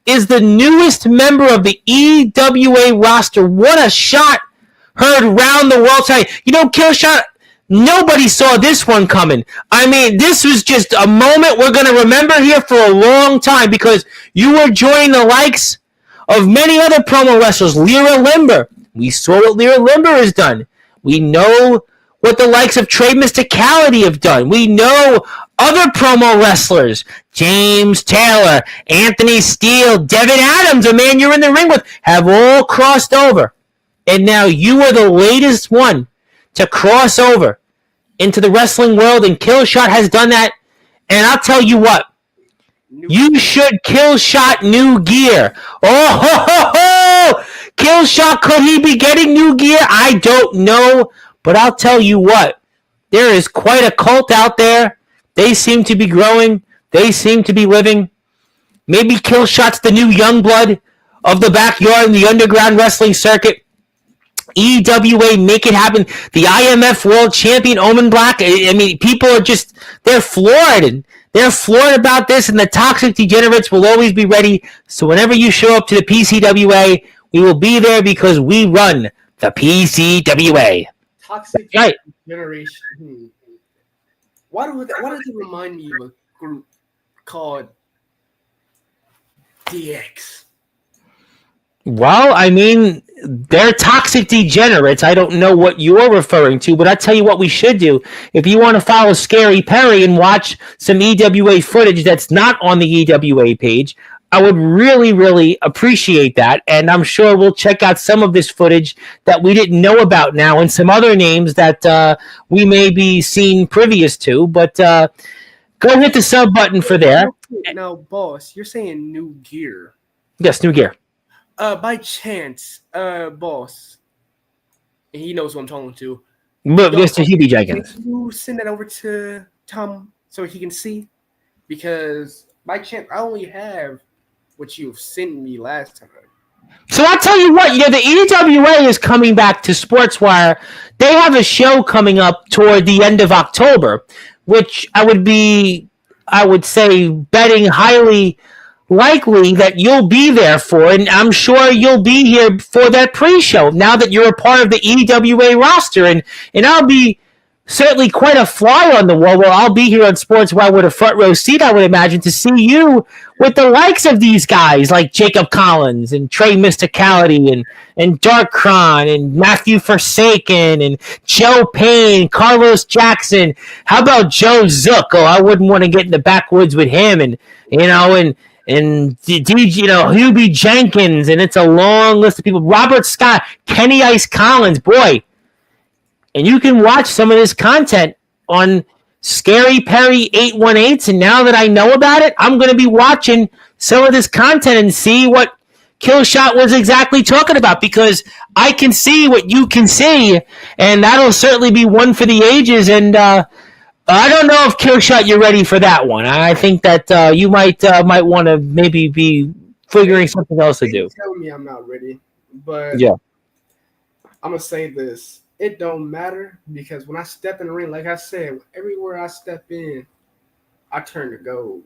is the newest member of the EWA roster. What a shot heard round the world tonight. You know, Killshot, nobody saw this one coming. I mean, this was just a moment we're going to remember here for a long time, because you were joining the likes of many other promo wrestlers. Lyra Limber. We saw what Lyra Limber has done. We know what the likes of Trey Mysticality have done. We know other promo wrestlers, James Taylor, Anthony Steele, Devin Adams, a man you're in the ring with, have all crossed over. And now you are the latest one to cross over into the wrestling world, and Killshot has done that. And I'll tell you what, you should Killshot new gear. Oh, ho, ho, ho! Killshot, could he be getting new gear? I don't know, but I'll tell you what, there is quite a cult out there. They seem to be growing. They seem to be living. Maybe Killshot's the new young blood of the backyard in the underground wrestling circuit. EWA, make it happen. The IMF World Champion, Omen Black. I mean, people are just, they're floored. They're floored about this, and the toxic degenerates will always be ready. So whenever you show up to the PCWA, we will be there, because we run the PCWA. Toxic right. Generation. Why does it remind me of a group called DX? Well, I mean, they're toxic degenerates. I don't know what you're referring to, but I'll tell you what we should do. If you want to follow Scary Perry and watch some EWA footage that's not on the EWA page, I would really, really appreciate that. And I'm sure we'll check out some of this footage that we didn't know about now, and some other names that we may be seen previous to. But go hit the sub button for there. Now, boss, you're saying new gear. Yes, new gear. By chance, boss, and he knows who I'm talking to. Mr. Hubie Jenkins. Can you send that over to Tom so he can see? Because by chance, I only have what you've sent me last time. So I'll tell you what, the EWA is coming back to Sportswire. They have a show coming up toward the end of October, which I would say, betting highly likely that you'll be there for, and I'm sure you'll be here for that pre-show now that you're a part of the EWA roster, and I'll be certainly quite a fly on the wall. Well, I'll be here on Sportswire with a front row seat, I would imagine, to see you with the likes of these guys like Jacob Collins and Trey Mysticality and Darkron and Matthew Forsaken and Joe Payne, Carlos Jackson. How about Joe Zook? Oh, I wouldn't want to get in the backwoods with him, and Hubie Jenkins, and it's a long list of people. Robert Scott, Kenny Ice Collins, boy. And you can watch some of this content on Scary Perry 818. And now that I know about it, I'm going to be watching some of this content and see what Killshot was exactly talking about, because I can see what you can see, and that'll certainly be one for the ages. And I don't know if Killshot you're ready for that one. I think that you might want to maybe be figuring something else to do. Tell me I'm not ready, but Yeah. I'm gonna say this: it don't matter, because when I step in the ring, like I said, everywhere I step in, I turn to gold.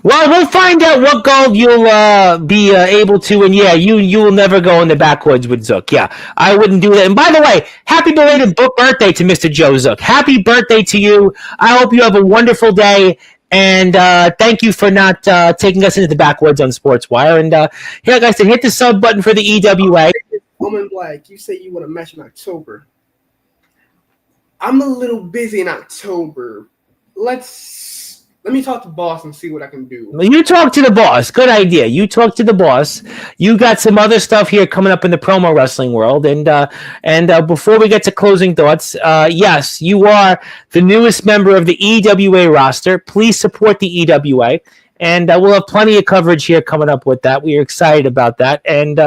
Well, we'll find out what gold you'll be able to, and yeah, you will never go in the backwoods with Zook. Yeah, I wouldn't do that. And by the way, happy belated birthday to Mr. Joe Zook. Happy birthday to you. I hope you have a wonderful day, and thank you for not taking us into the backwoods on Sportswire. And yeah, like I said, hit the sub button for the EWA. Woman Black, you say you want to match in October. I'm a little busy in October. Let me talk to boss and see what I can do. You talk to the boss. Good idea. You talk to the boss. You got some other stuff here coming up in the promo wrestling world. And before we get to closing thoughts, yes, you are the newest member of the EWA roster. Please support the EWA. And we'll have plenty of coverage here coming up with that. We are excited about that. And,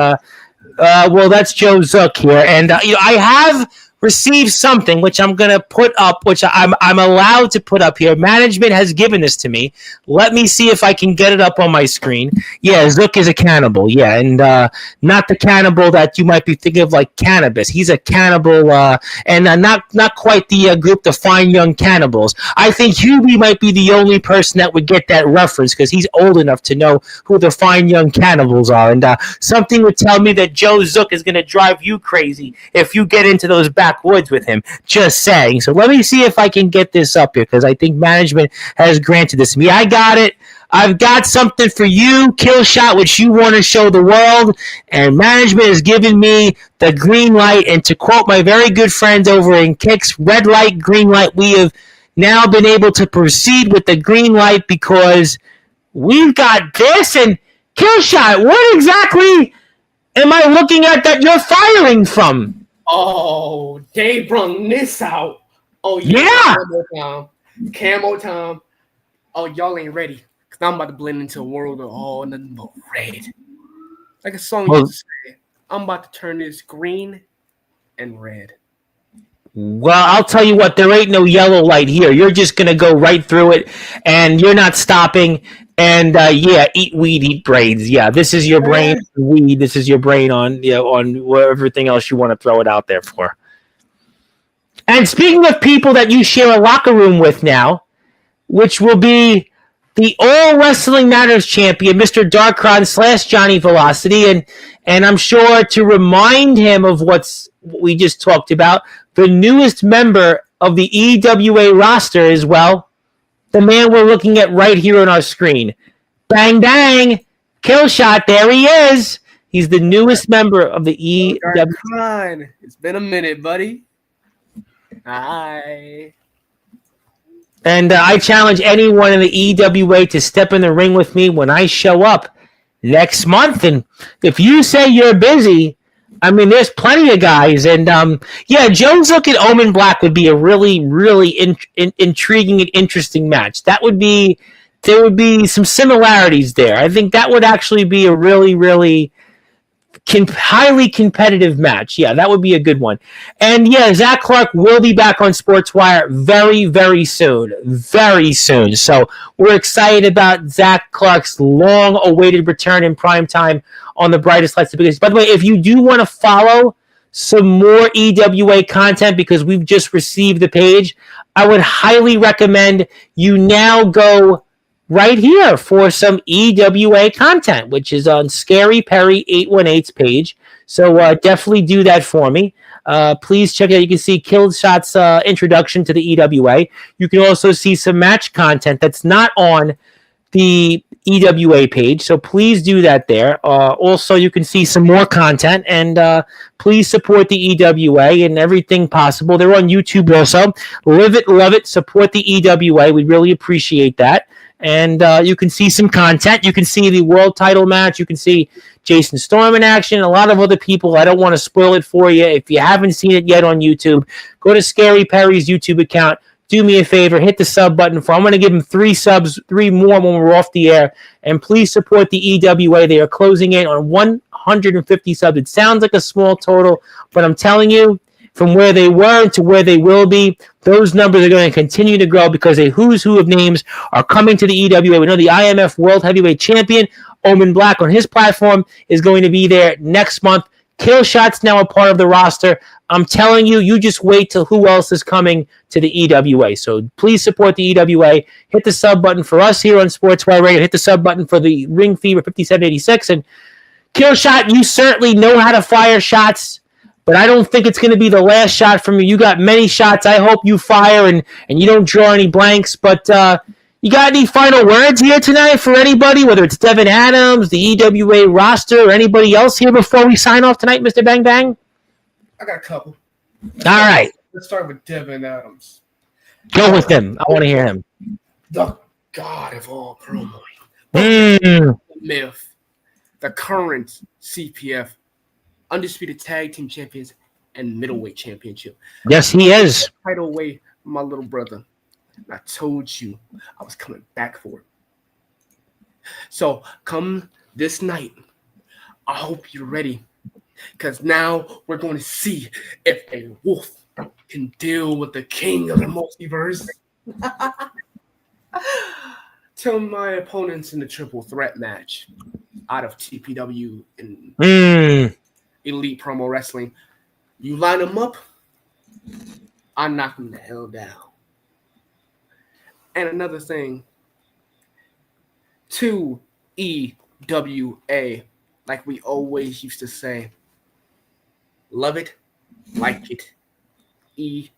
well, that's Joe Zook here. And, I have received something which I'm going to put up, which I'm allowed to put up here. Management has given this to me. Let me see if I can get it up on my screen. Yeah, Zook is a cannibal. Yeah, and not the cannibal that you might be thinking of like cannabis. He's a cannibal, and not quite the group, the Fine Young Cannibals. I think Hubie might be the only person that would get that reference because he's old enough to know who the Fine Young Cannibals are. And something would tell me that Joe Zook is going to drive you crazy if you get into those backwoods with him. Just saying. So let me see if I can get this up here because I think management has granted this to me. I got it. I've got something for you, Killshot, which you want to show the world, and management has given me the green light. And to quote my very good friends over in Kicks, red light, green light, we have now been able to proceed with the green light because we've got this. And Killshot, what exactly am I looking at that you're firing from? Oh, they brung this out. Oh, yeah. Camo time. Oh, y'all ain't ready. Because I'm about to blend into a world of all nothing but red. Like a song used to say, I'm about to turn this green and red. Well, I'll tell you what, there ain't no yellow light here. You're just going to go right through it, and you're not stopping. And, yeah, eat weed, eat brains. Yeah, this is your brain weed. This is your brain on everything else you want to throw it out there for. And speaking of people that you share a locker room with now, which will be the All Wrestling Matters champion, Mr. Darkron / Johnny Velocity, and I'm sure to remind him of what we just talked about, the newest member of the EWA roster as well, the man we're looking at right here on our screen. Bang, bang, Killshot, there he is. He's the newest member of the EWA. It's been a minute, buddy. Hi. And I challenge anyone in the EWA to step in the ring with me when I show up next month. And if you say you're busy, I mean, there's plenty of guys. And, yeah, Joe Zook and Omen Black would be a really, really intriguing and interesting match. There would be some similarities there. I think that would actually be a really, really highly competitive match. Yeah, that would be a good one. And, yeah, Zach Clark will be back on Sportswire very, very soon. Very soon. So we're excited about Zach Clark's long-awaited return in primetime on the Brightest Lights. By the way, if you do want to follow some more EWA content because we've just received the page, I would highly recommend you now go right here for some EWA content, which is on Scary Perry 818's page. So definitely do that for me. Please check it out. You can see Killshot's introduction to the EWA. You can also see some match content that's not on the EWA page, so please do that there. Also, you can see some more content, and please support the EWA and everything possible. They're on YouTube also. Live it, love it, support the EWA. We really appreciate that. And you can see some content. You can see the world title match. You can see Jason Storm in action. A lot of other people. I don't want to spoil it for you. If you haven't seen it yet on YouTube, go to Scary Perry's YouTube account. do me a favor, hit the sub button for. I'm going to give him 3 subs, 3 more when we're off the air. And please support the EWA. They are closing in on 150 subs. It sounds like a small total, but I'm telling you, from where they were to where they will be, those numbers are going to continue to grow because a who's who of names are coming to the EWA. We know the IMF World Heavyweight Champion, Omen Black, on his platform is going to be there next month. Killshot's now a part of the roster. I'm telling you, you just wait till who else is coming to the EWA. So please support the EWA. Hit the sub button for us here on Sportswire Radio. Hit the sub button for the Ring Fever 5786. And Killshot, you certainly know how to fire shots, but I don't think it's going to be the last shot from you. You got many shots. I hope you fire and you don't draw any blanks. But you got any final words here tonight for anybody, whether it's Devin Adams, the EWA roster, or anybody else here before we sign off tonight, Mr. Bang Bang? I got a couple. All right. Let's start with Devin Adams. Go with him. I want to hear him. The god of all promo. Myth. The current CPF Undisputed Tag Team Champions and Middleweight Championship. Yes, he is. Title away from my little brother. I told you I was coming back for it. So come this night, I hope you're ready, because now we're going to see if a wolf can deal with the king of the multiverse. Tell my opponents in the triple threat match out of TPW and Elite Promo Wrestling, you line them up, I knock them the hell down. And another thing, to EWA, like we always used to say, love it, like it, EWA.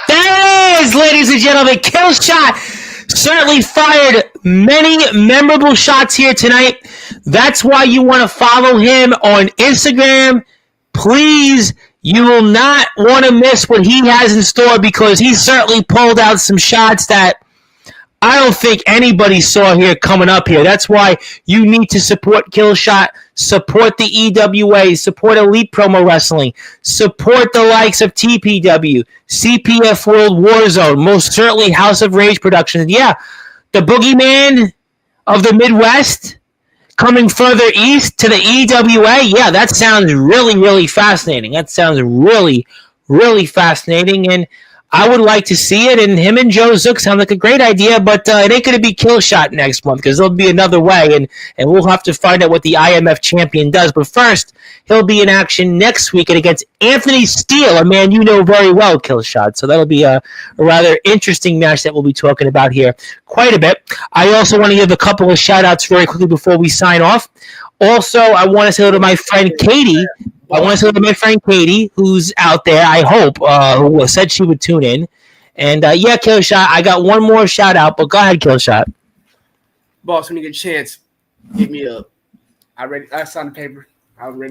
There it is, ladies and gentlemen. Killshot certainly fired many memorable shots here tonight. That's why you want to follow him on Instagram. Please, you will not want to miss what he has in store, because he certainly pulled out some shots that I don't think anybody saw here coming up here. That's why you need to support Killshot, support the EWA, support Elite Promo Wrestling, support the likes of TPW, CPF World Warzone, most certainly House of Rage Productions. Yeah, the boogeyman of the Midwest coming further east to the EWA. Yeah, that sounds really, really fascinating. That sounds really, really fascinating. And I would like to see it, and him and Joe Zook sound like a great idea, but it ain't going to be Killshot next month, because there'll be another way, and we'll have to find out what the IMF champion does. But first, he'll be in action next week against Anthony Steele, a man you know very well, Killshot. So that'll be a rather interesting match that we'll be talking about here quite a bit. I also want to give a couple of shout-outs very quickly before we sign off. Also, I want to say hello to my friend Katie. Who's out there, I hope, who said she would tune in. And, yeah, Killshot, I got one more shout-out, but go ahead, Killshot. Boss, when you get a chance, hit me up. I signed the paper.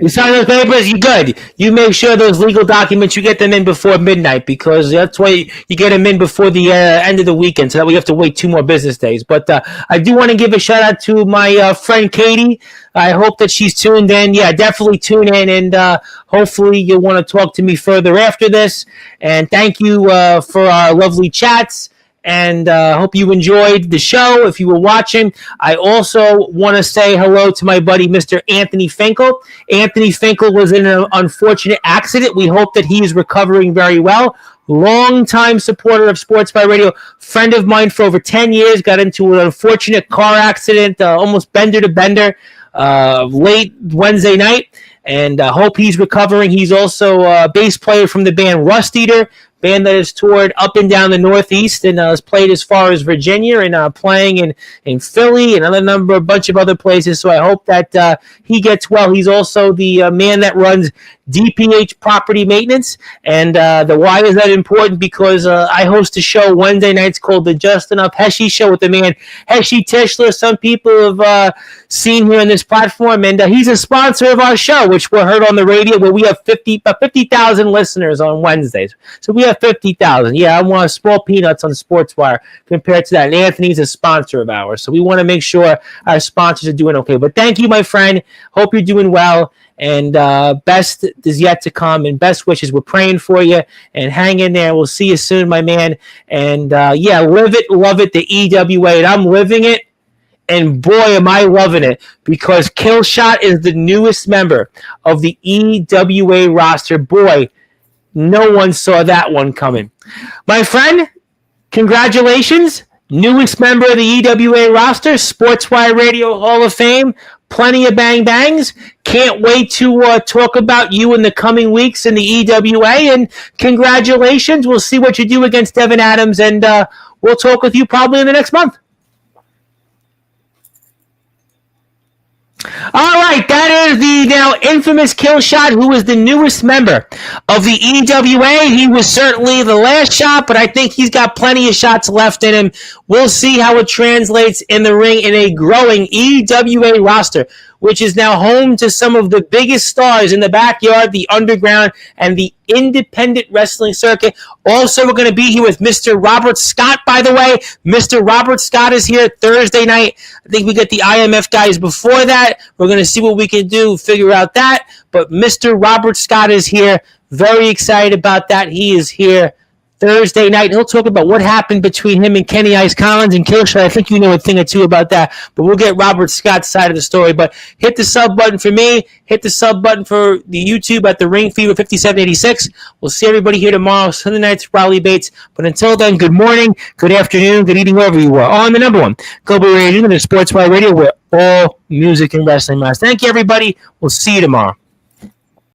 You sign those papers, you're good. You make sure those legal documents, you get them in before midnight, because that's why you get them in before the end of the weekend, so that we have to wait 2 more business days. But I do want to give a shout-out to my friend Katie. I hope that she's tuned in. Yeah, definitely tune in, and hopefully you'll want to talk to me further after this. And thank you for our lovely chats. And hope you enjoyed the show if you were watching. I also want to say hello to my buddy, Mr. Anthony Finkel. Anthony Finkel was in an unfortunate accident. We hope that he is recovering very well. Long-time supporter of Sportswire Radio, friend of mine for over 10 years, got into an unfortunate car accident, almost bender to bender, late Wednesday night. And hope he's recovering. He's also a bass player from the band Rust Eater, band that has toured up and down the Northeast and has played as far as Virginia and playing in Philly and a bunch of other places. So I hope that he gets well. He's also the man that runs DPH Property Maintenance. And why is that important? Because I host a show Wednesday nights called the Just Enough Heshy Show with the man Heshy Tischler. Some people have seen here on this platform, and he's a sponsor of our show, which we're heard on the radio, where we have 50,000 listeners on Wednesdays. So we have 50,000. Yeah, I want small peanuts on Sportswire compared to that. And Anthony's a sponsor of ours, so we want to make sure our sponsors are doing okay. But thank you, my friend. Hope you're doing well. And best is yet to come, and best wishes. We're praying for you, and hang in there. We'll see you soon, my man. And yeah, live it, love it, the EWA, and I'm living it. And boy, am I loving it, because Killshot is the newest member of the EWA roster. Boy, no one saw that one coming. My friend, congratulations. Newest member of the EWA roster, Sportswire Radio Hall of Fame. Plenty of bang bangs. Can't wait to talk about you in the coming weeks in the EWA. And congratulations. We'll see what you do against Devin Adams, and we'll talk with you probably in the next month. All right, that is the now infamous Killshot, who is the newest member of the EWA. He was certainly the last shot, but I think he's got plenty of shots left in him. We'll see how it translates in the ring in a growing EWA roster, which is now home to some of the biggest stars in the backyard, the underground, and the independent wrestling circuit. Also, we're going to be here with Mr. Robert Scott, by the way. Mr. Robert Scott is here Thursday night. I think we get the IMF guys before that. We're going to see what we can do, figure out that. But Mr. Robert Scott is here. Very excited about that. He is here Thursday night. He'll talk about what happened between him and Kenny Ice Collins and Killshot. I think you know a thing or two about that, but we'll get Robert Scott's side of the story. But hit the sub button for me. Hit the sub button for the YouTube at the Ring Fever 5786. We'll see everybody here tomorrow, Sunday nights, Raleigh Bates. But until then, good morning, good afternoon, good evening, wherever you are. On the number one, Global Radio, the Sportswire Radio, where all music and wrestling matters. Thank you, everybody. We'll see you tomorrow.